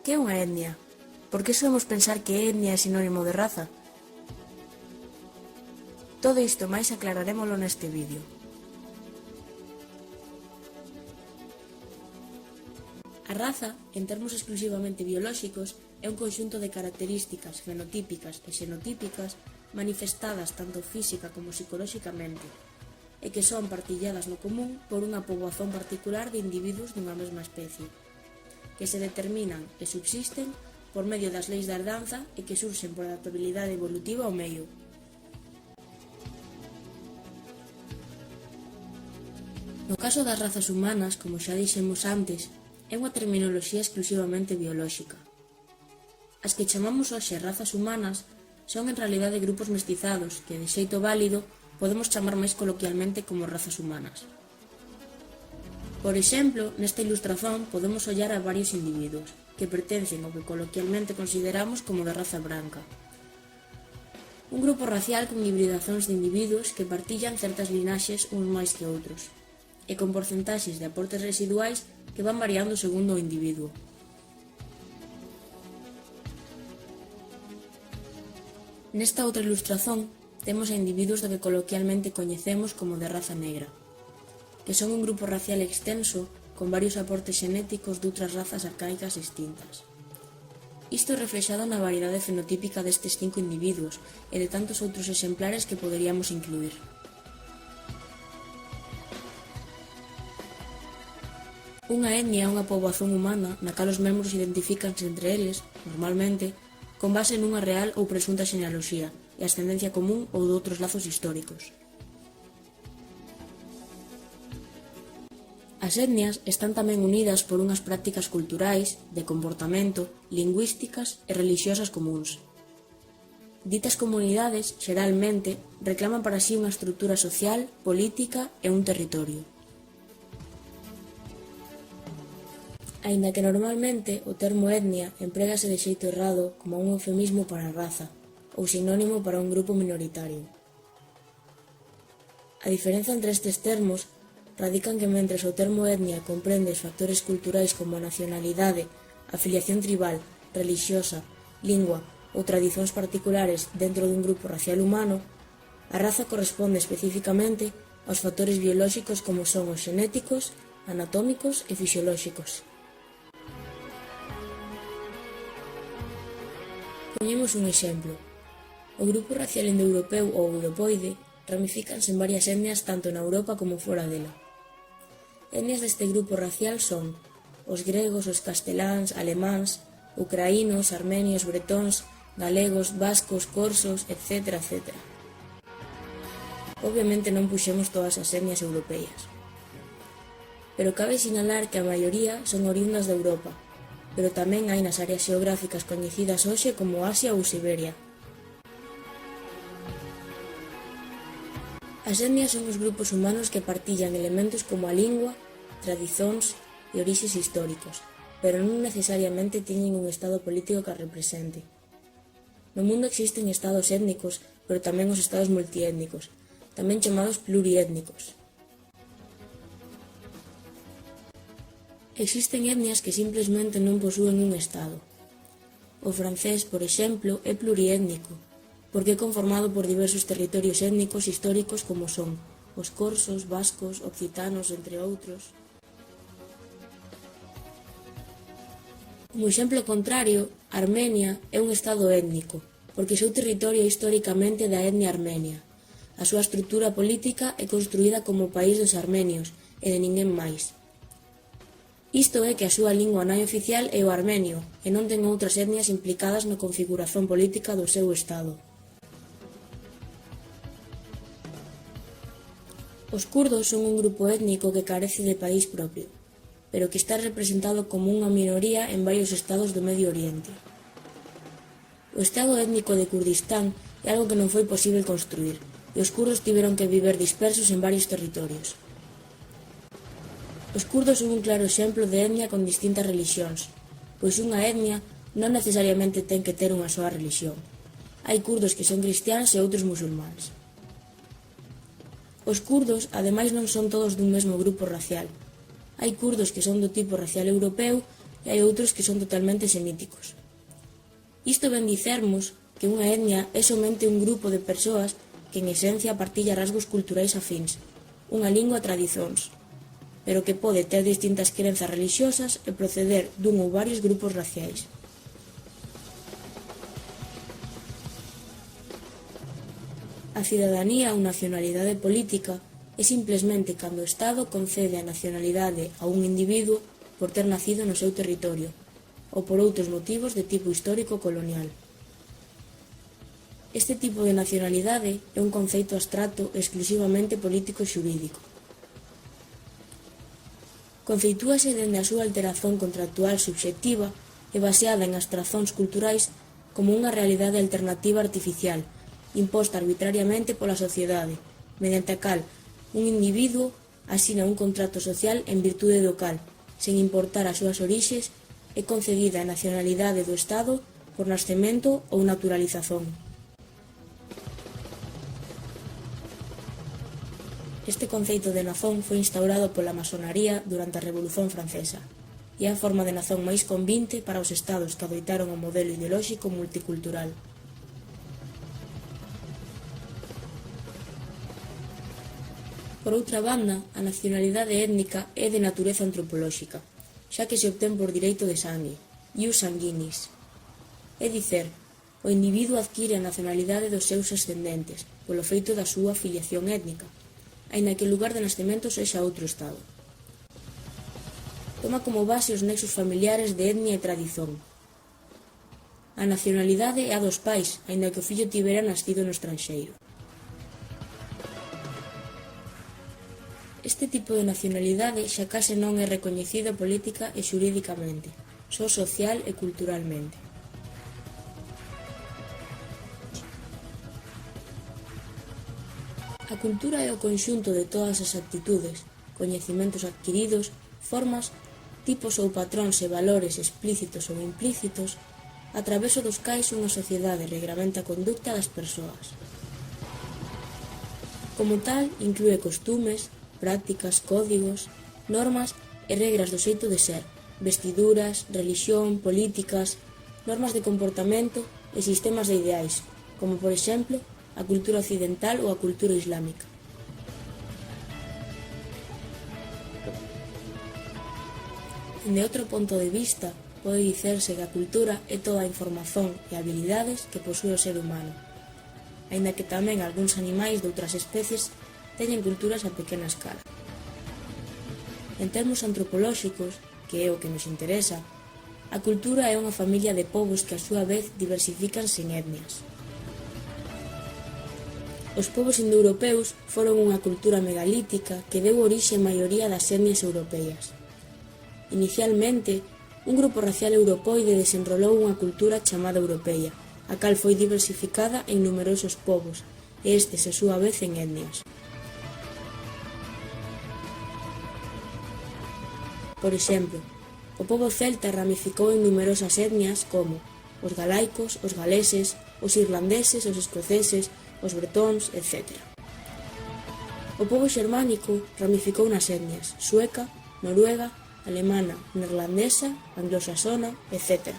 Que é unha etnia? Por que solemos pensar que etnia é sinónimo de raza? Todo isto máis aclararémolo neste vídeo. A raza, en termos exclusivamente biolóxicos, é un conxunto de características fenotípicas e xenotípicas manifestadas tanto física como psicolóxicamente, e que son partilladas no común por unha poboación particular de individuos dunha mesma especie, que se determinan e subsisten por medio das leis da herdanza e que surxen por adaptabilidade evolutiva ao medio. No caso das razas humanas, como xa dixemos antes, é unha terminoloxía exclusivamente biolóxica. As que chamamos hoxe razas humanas son en realidade grupos mestizados que, de xeito válido, podemos chamar máis coloquialmente como razas humanas. Por exemplo, nesta ilustración podemos ollar a varios individuos que pertencen ao que coloquialmente consideramos como de raza branca. Un grupo racial con hibridacións de individuos que partillan certas linaxes uns máis que outros, e con porcentaxes de aportes residuais que van variando segundo o individuo. Nesta outra ilustración temos a individuos do que coloquialmente coñecemos como de raza negra, que son un grupo racial extenso con varios aportes xenéticos doutras razas arcaicas distintas. Isto é reflexado na variedade fenotípica destes 5 individuos e de tantos outros exemplares que poderíamos incluir. Unha etnia é unha poboación humana na cal os membros identifícanse entre eles, normalmente, con base nunha real ou presunta xenealoxía e ascendencia común ou doutros lazos históricos. As etnias están tamén unidas por unhas prácticas culturais, de comportamento, lingüísticas e relixiosas comúns. Ditas comunidades, xeralmente, reclaman para sí unha estrutura social, política e un territorio. Aínda que normalmente o termo etnia emprégase de xeito errado como un eufemismo para raza ou sinónimo para un grupo minoritario. A diferenza entre estes termos radican que mentres o termo etnia comprende os factores culturais como a nacionalidade, afiliación tribal, relixiosa, lingua ou tradicións particulares dentro dun grupo racial humano, a raza corresponde especificamente aos factores biolóxicos como son os xenéticos, anatómicos e fisiolóxicos. Poñemos un exemplo. O grupo racial indoeuropeu ou europoide ramifícanse en varias etnias tanto na Europa como fora dela. Etnias deste grupo racial son os gregos, os casteláns, alemáns, ucraínos, armenios, bretóns, galegos, vascos, corsos, etc. Obviamente non puxemos todas as etnias europeas, pero cabe sinalar que a maioría son oriundas de Europa, pero tamén hai nas áreas xeográficas coñecidas hoxe como Asia ou Siberia. As etnias son os grupos humanos que partillan elementos como a lingua, tradicións e orixes históricos, pero non necesariamente teñen un estado político que a represente. No mundo existen estados étnicos, pero tamén os estados multiétnicos, tamén chamados pluriétnicos. Existen etnias que simplemente non posúen un estado. O francés, por exemplo, é pluriétnico, porque é conformado por diversos territorios étnicos históricos como son os corsos, vascos, occitanos, entre outros. Como exemplo contrario, Armenia é un estado étnico, porque o seu territorio é históricamente da etnia armenia. A súa estrutura política é construída como país dos armenios e de ninguén máis. Isto é que a súa lingua nai oficial é o armenio e non ten outras etnias implicadas na configuración política do seu estado. Os kurdos son un grupo étnico que carece de país propio, pero que está representado como unha minoría en varios estados do Medio Oriente. O estado étnico de Kurdistán é algo que non foi posible construir, e os kurdos tiveron que viver dispersos en varios territorios. Os kurdos son un claro exemplo de etnia con distintas relixións, pois unha etnia non necesariamente ten que ter unha soa relixión. Hai kurdos que son cristiáns e outros musulmáns. Os kurdos, ademais, non son todos dun mesmo grupo racial. Hai kurdos que son do tipo racial europeu e hai outros que son totalmente semíticos. Isto ven dicermos que unha etnia é somente un grupo de persoas que en esencia partilla rasgos culturais afíns, unha lingua e tradizóns, pero que pode ter distintas crenzas religiosas e proceder dun ou varios grupos raciais. A cidadanía ou nacionalidade política é simplesmente cando o Estado concede a nacionalidade a un individuo por ter nacido no seu territorio ou por outros motivos de tipo histórico colonial. Este tipo de nacionalidade é un conceito abstracto exclusivamente político e xurídico. Conceitúase dende a súa alteración contractual subxectiva e baseada en abstrazóns culturais como unha realidade alternativa artificial, imposta arbitrariamente pola sociedade, mediante a cal un individuo asina un contrato social en virtude do cal, sen importar as súas orixes, é concedida a nacionalidade do Estado por nascemento ou naturalización. Este conceito de nazón foi instaurado pola masonaría durante a Revolución Francesa e é a forma de nazón máis convinte para os estados que adoitaron o modelo ideolóxico multicultural. Por outra banda, a nacionalidade étnica é de natureza antropolóxica, xa que se obtén por direito de sangue, ius sanguinis. É dicer, o individuo adquire a nacionalidade dos seus ascendentes polo feito da súa filiación étnica, aínda que o lugar de nascemento sexa outro estado. Toma como base os nexos familiares de etnia e tradición. A nacionalidade é a dos pais, aínda que o fillo tivera nascido no estranxeiro. Este tipo de nacionalidade xa case non é recoñecida política e xurídicamente, só social e culturalmente. A cultura é o conxunto de todas as actitudes, coñecimentos adquiridos, formas, tipos ou patróns e valores explícitos ou implícitos, a traveso dos cais unha sociedade regramenta a conducta das persoas. Como tal, inclúe costumes, prácticas, códigos, normas e regras do xeito de ser, vestiduras, relixión, políticas, normas de comportamento e sistemas de ideais, como por exemplo, a cultura occidental ou a cultura islámica. Dende outro punto de vista, pode dicerse que a cultura é toda a información e habilidades que posúe o ser humano, aínda que tamén algúns animais de outras especies teñen culturas a pequena escala. En termos antropolóxicos, que é o que nos interesa, a cultura é unha familia de povos que a súa vez diversifícanse en etnias. Os povos indoeuropeus foron unha cultura megalítica que deu orixe á maioría das etnias europeas. Inicialmente, un grupo racial europoide desenrolou unha cultura chamada europeia, a cal foi diversificada en numerosos povos, e estes a súa vez en etnias. Por exemplo, o pobo celta ramificou en numerosas etnias como os galaicos, os galeses, os irlandeses, os escoceses, os bretóns, etc. O pobo xermánico ramificou nas etnias sueca, noruega, alemana, neerlandesa, anglosaxona, etc.